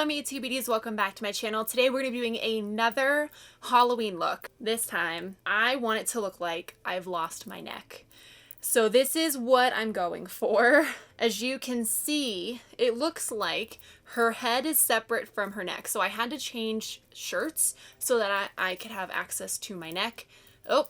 Hello me TBDs, welcome back to my channel. Today we're going to be doing another Halloween look. This time, I want it to look like I've lost my neck. So this is what I'm going for. As you can see, it looks like her head is separate from her neck. So I had to change shirts so that I could have access to my neck. Oh,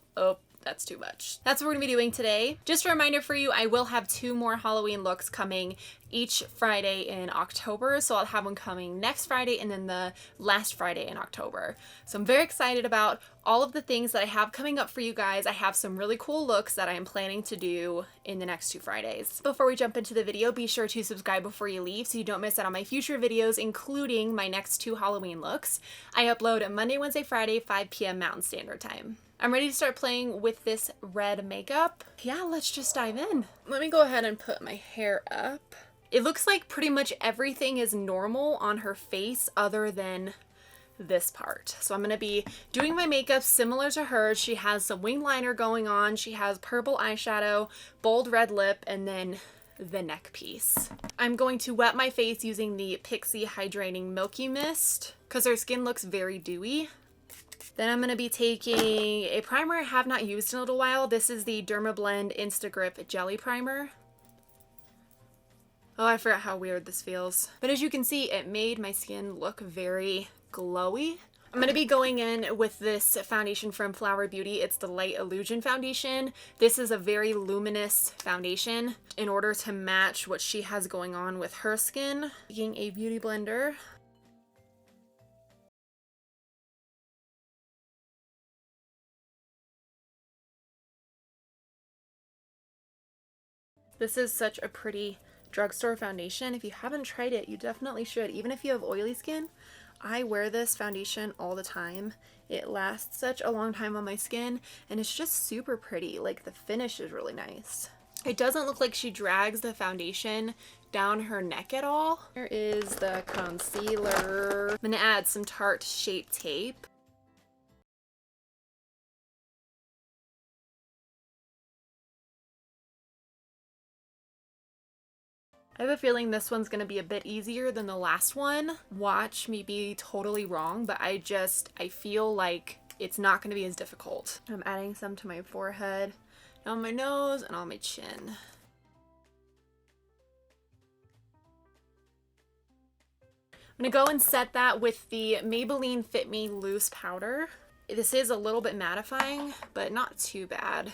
that's too much. That's what we're gonna be doing today. Just a reminder for you, I will have 2 more Halloween looks coming each Friday in October. So I'll have one coming next Friday and then the last Friday in October. So I'm very excited about all of the things that I have coming up for you guys. I have some really cool looks that I am planning to do in the next 2 Fridays. Before we jump into the video, be sure to subscribe before you leave so you don't miss out on my future videos, including my next 2 Halloween looks. I upload Monday, Wednesday, Friday, 5 p.m. Mountain Standard Time. I'm ready to start playing with this red makeup. Yeah, let's just dive in. Let me go ahead and put my hair up. It looks like pretty much everything is normal on her face other than this part. So I'm going to be doing my makeup similar to her. She has some wing liner going on. She has purple eyeshadow, bold red lip, and then the neck piece. I'm going to wet my face using the Pixi Hydrating Milky Mist because her skin looks very dewy. Then I'm going to be taking a primer I have not used in a little while. This is the Dermablend Insta-Grip Jelly Primer. Oh, I forgot how weird this feels. But as you can see, it made my skin look very glowy. I'm going to be going in with this foundation from Flower Beauty. It's the Light Illusion Foundation. This is a very luminous foundation in order to match what she has going on with her skin. Taking a beauty blender. This is such a pretty drugstore foundation. If you haven't tried it, you definitely should. Even if you have oily skin, I wear this foundation all the time. It lasts such a long time on my skin and it's just super pretty. Like the finish is really nice. It doesn't look like she drags the foundation down her neck at all. Here is the concealer. I'm gonna add some Tarte Shape Tape. I have a feeling this one's going to be a bit easier than the last one. Watch me be totally wrong, but I feel like it's not going to be as difficult. I'm adding some to my forehead, on my nose, and on my chin. I'm going to go and set that with the Maybelline Fit Me Loose Powder. This is a little bit mattifying, but not too bad.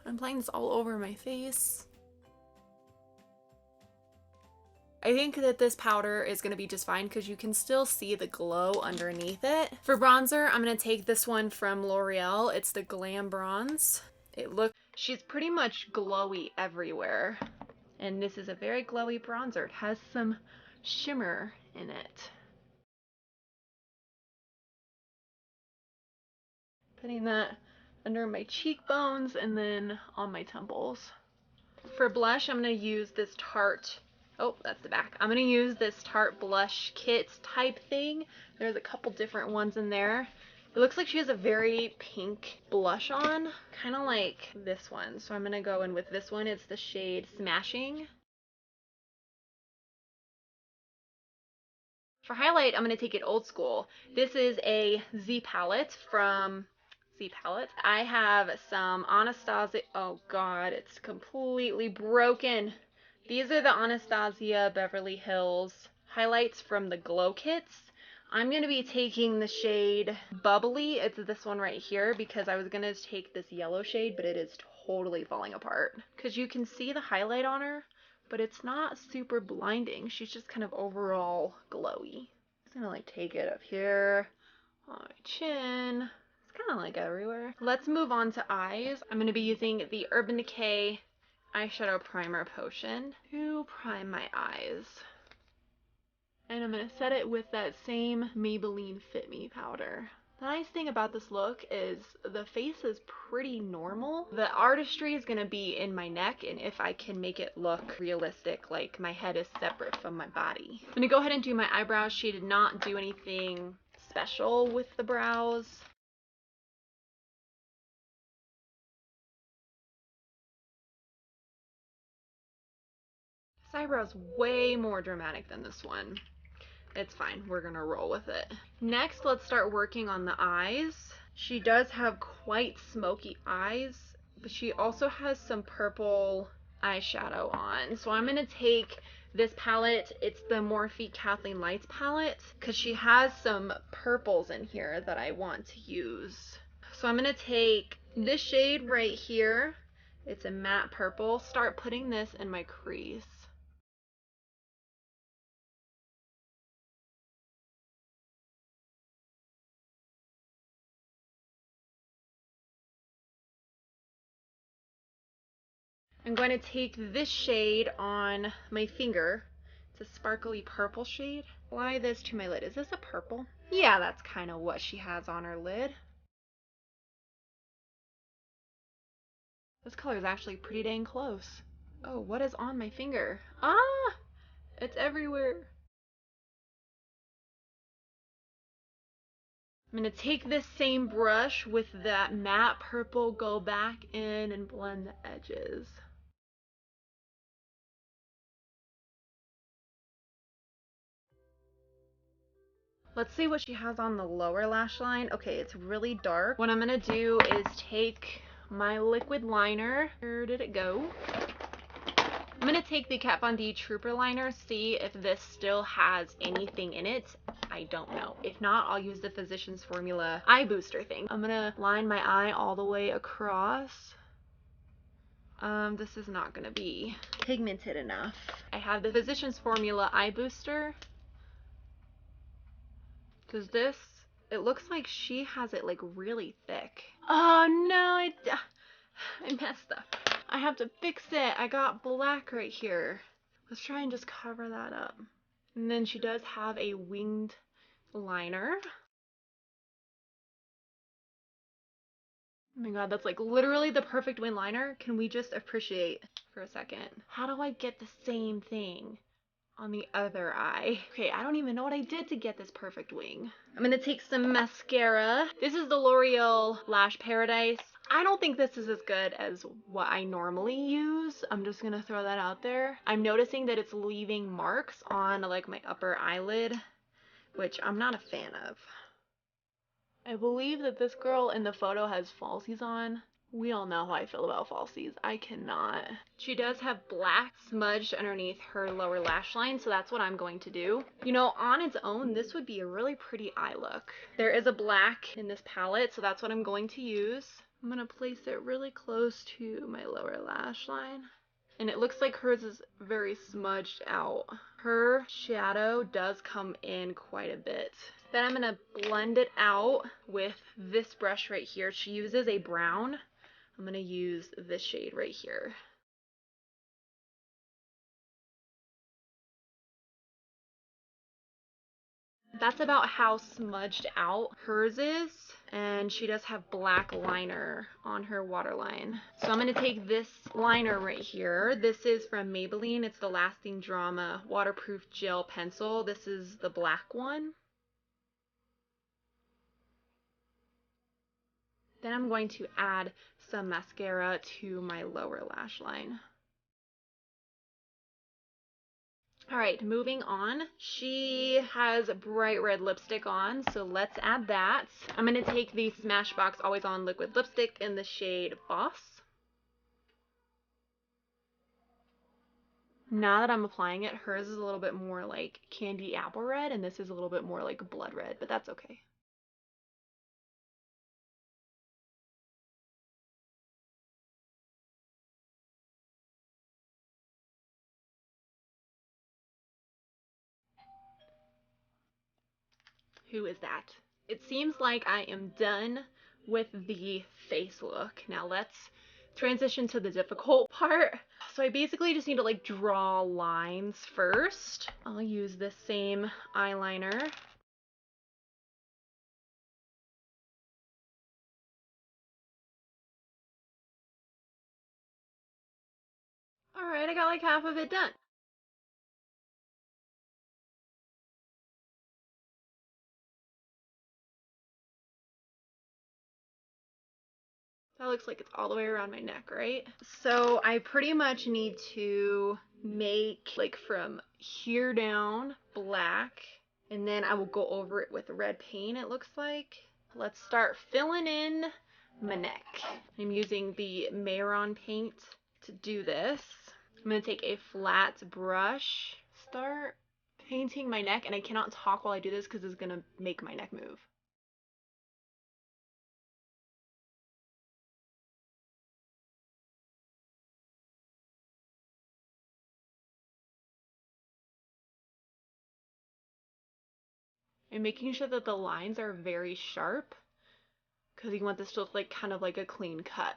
I'm applying this all over my face. I think that this powder is going to be just fine because you can still see the glow underneath it. For bronzer, I'm going to take this one from L'Oreal. It's the Glam Bronze. She's pretty much glowy everywhere. And this is a very glowy bronzer. It has some shimmer in it. Putting that under my cheekbones and then on my temples. For blush, I'm going to use this Tarte, oh, that's the back. I'm going to use this Tarte blush kit type thing. There's a couple different ones in there. It looks like she has a very pink blush on, kind of like this one. So I'm going to go in with this one. It's the shade Smashing. For highlight, I'm going to take it old school. This is a Z palette from palette. I have some Anastasia, oh god, it's completely broken. These are the Anastasia Beverly Hills highlights from the Glow Kits. I'm going to be taking the shade Bubbly. It's this one right here because I was going to take this yellow shade, but it is totally falling apart. Because you can see the highlight on her, but it's not super blinding. She's just kind of overall glowy. I'm just going to like take it up here on my chin. Kind of like everywhere. Let's move on to eyes. I'm going to be using the Urban Decay Eyeshadow Primer Potion to prime my eyes. And I'm going to set it with that same Maybelline Fit Me powder. The nice thing about this look is the face is pretty normal. The artistry is going to be in my neck and if I can make it look realistic, like my head is separate from my body. I'm going to go ahead and do my eyebrows. She did not do anything special with the brows. This eyebrow's way more dramatic than this one. It's fine, we're gonna roll with it. Next, let's start working on the eyes. She does have quite smoky eyes, but she also has some purple eyeshadow on. So I'm gonna take this palette, it's the Morphe Kathleen Lights palette, because she has some purples in here that I want to use. So I'm gonna take this shade right here. It's a matte purple. Start putting this in my crease. I'm going to take this shade on my finger. It's a sparkly purple shade. Apply this to my lid. Is this a purple? Yeah, that's kind of what she has on her lid. This color is actually pretty dang close. Oh, what is on my finger? Ah! It's everywhere. I'm going to take this same brush with that matte purple, go back in and blend the edges. Let's see what she has on the lower lash line. Okay, it's really dark. What I'm gonna do is take my liquid liner. Where did it go? I'm gonna take the Kat Von D Trooper liner, see if this still has anything in it. I don't know. If not, I'll use the Physicians Formula eye booster thing. I'm gonna line my eye all the way across. This is not gonna be pigmented enough. I have the Physicians Formula eye booster. Because this, it looks like she has it like really thick. Oh no, I messed up. I have to fix it. I got black right here. Let's try and just cover that up. And then she does have a winged liner. Oh my god, that's like literally the perfect wing liner. Can we just appreciate for a second? How do I get the same thing on the other eye? Okay, I don't even know what I did to get this perfect wing. I'm gonna take some mascara. This is the L'Oreal Lash Paradise. I don't think this is as good as what I normally use. I'm just gonna throw that out there. I'm noticing that it's leaving marks on like my upper eyelid, which I'm not a fan of. I believe that this girl in the photo has falsies on. We all know how I feel about falsies. I cannot. She does have black smudged underneath her lower lash line, so that's what I'm going to do. You know, on its own, this would be a really pretty eye look. There is a black in this palette, so that's what I'm going to use. I'm going to place it really close to my lower lash line. And it looks like hers is very smudged out. Her shadow does come in quite a bit. Then I'm going to blend it out with this brush right here. She uses a brown. I'm going to use this shade right here. That's about how smudged out hers is. And she does have black liner on her waterline. So I'm going to take this liner right here. This is from Maybelline. It's the Lasting Drama Waterproof Gel Pencil. This is the black one. Then I'm going to add some mascara to my lower lash line. Alright, moving on. She has bright red lipstick on, so let's add that. I'm going to take the Smashbox Always On Liquid Lipstick in the shade Bawse. Now that I'm applying it, hers is a little bit more like candy apple red, and this is a little bit more like blood red, but that's okay. Who is that? It seems like I am done with the face look. Now let's transition to the difficult part. So I basically just need to like draw lines first. I'll use this same eyeliner. Alright, I got like half of it done. That looks like it's all the way around my neck, right? So I pretty much need to make like from here down black, and then I will go over it with red paint, it looks like. Let's start filling in my neck. I'm using the Mehron paint to do this. I'm going to take a flat brush, start painting my neck, and I cannot talk while I do this because it's going to make my neck move. And making sure that the lines are very sharp because you want this to look like kind of like a clean cut.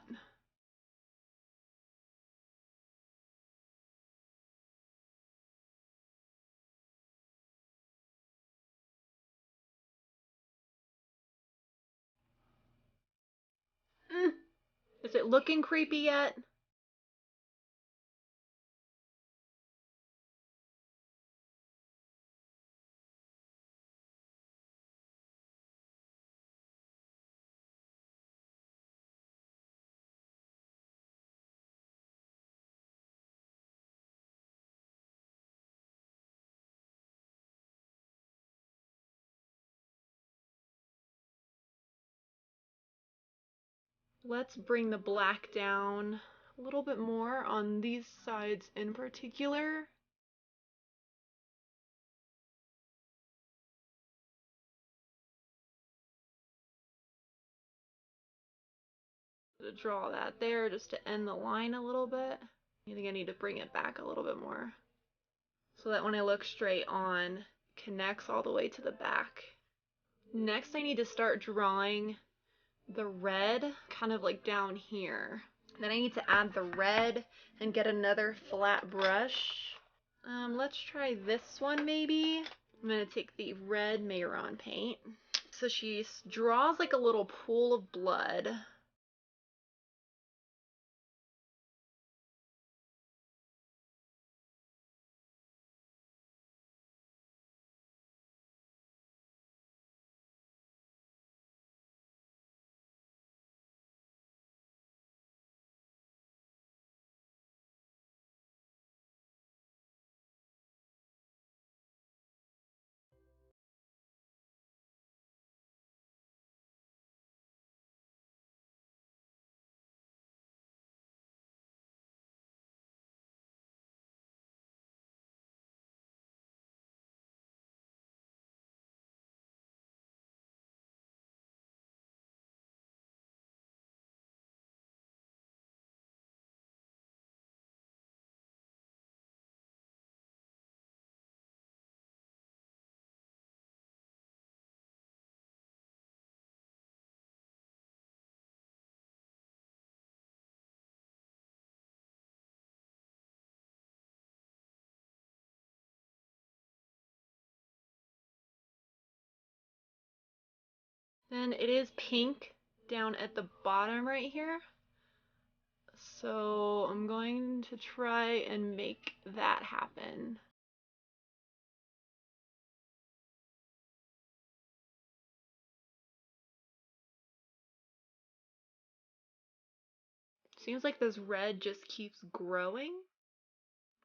Is it looking creepy yet? Let's bring the black down a little bit more on these sides in particular. To draw that there just to end the line a little bit. I think I need to bring it back a little bit more so that when I look straight on, it connects all the way to the back. Next, I need to start drawing the red kind of like down here. Then I need to add the red and get another flat brush. Let's try this one maybe. I'm going to take the red Mehron paint. So she draws like a little pool of blood. Then it is pink down at the bottom right here. So I'm going to try and make that happen. Seems like this red just keeps growing.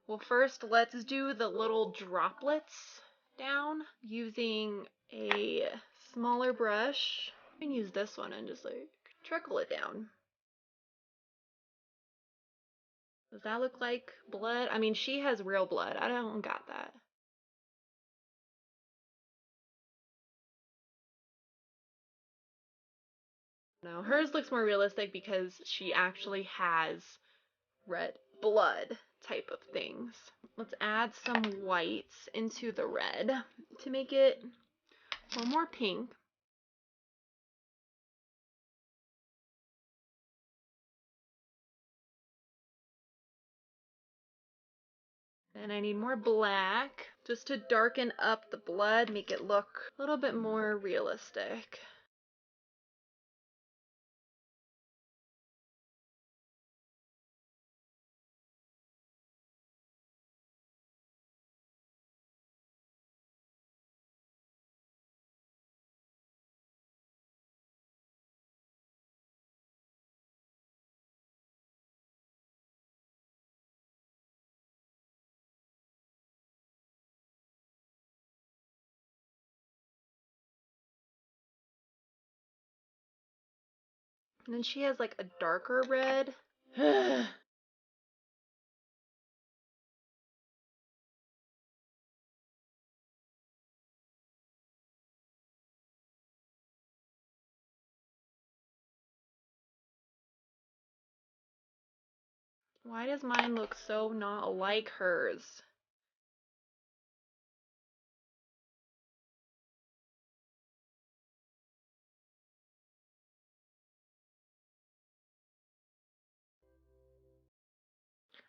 Well, first let's do the little droplets down using a smaller brush. I can use this one and just like trickle it down. Does that look like blood? I mean, she has real blood. I don't got that. No, hers looks more realistic because she actually has red blood type of things. Let's add some whites into the red to make it a little more pink. Then I need more black just to darken up the blood, make it look a little bit more realistic. And then she has like a darker red. Why does mine look so not like hers?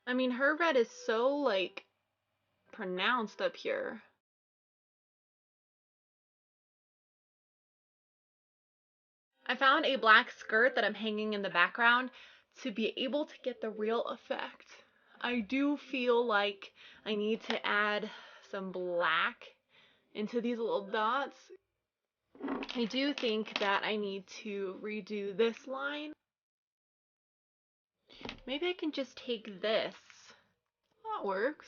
I mean, her red is so, like, pronounced up here. I found a black skirt that I'm hanging in the background to be able to get the real effect. I do feel like I need to add some black into these little dots. I do think that I need to redo this line. Maybe I can just take this. That works.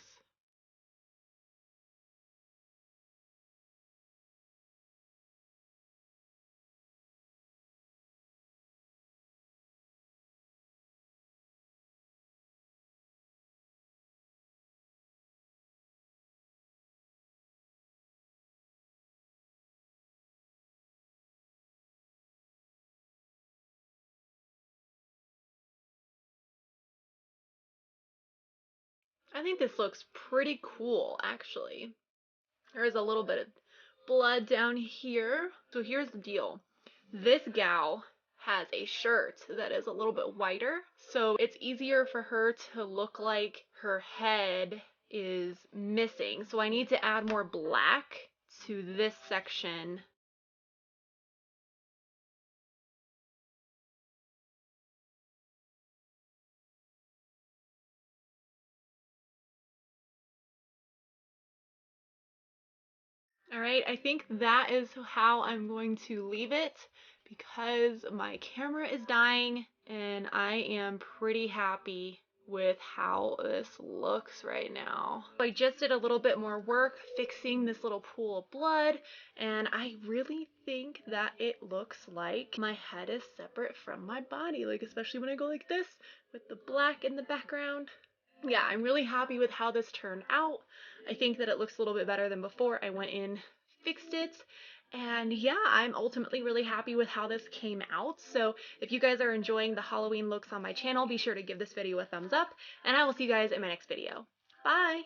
I think this looks pretty cool, actually. There is a little bit of blood down here. So here's the deal. This gal has a shirt that is a little bit whiter, so it's easier for her to look like her head is missing. So I need to add more black to this section. All right, I think that is how I'm going to leave it because my camera is dying and I am pretty happy with how this looks right now. I just did a little bit more work fixing this little pool of blood, and I really think that it looks like my head is separate from my body, like especially when I go like this with the black in the background. Yeah, I'm really happy with how this turned out. I think that it looks a little bit better than before. I went in, fixed it, and yeah, I'm ultimately really happy with how this came out. So if you guys are enjoying the Halloween looks on my channel, be sure to give this video a thumbs up, and I will see you guys in my next video. Bye!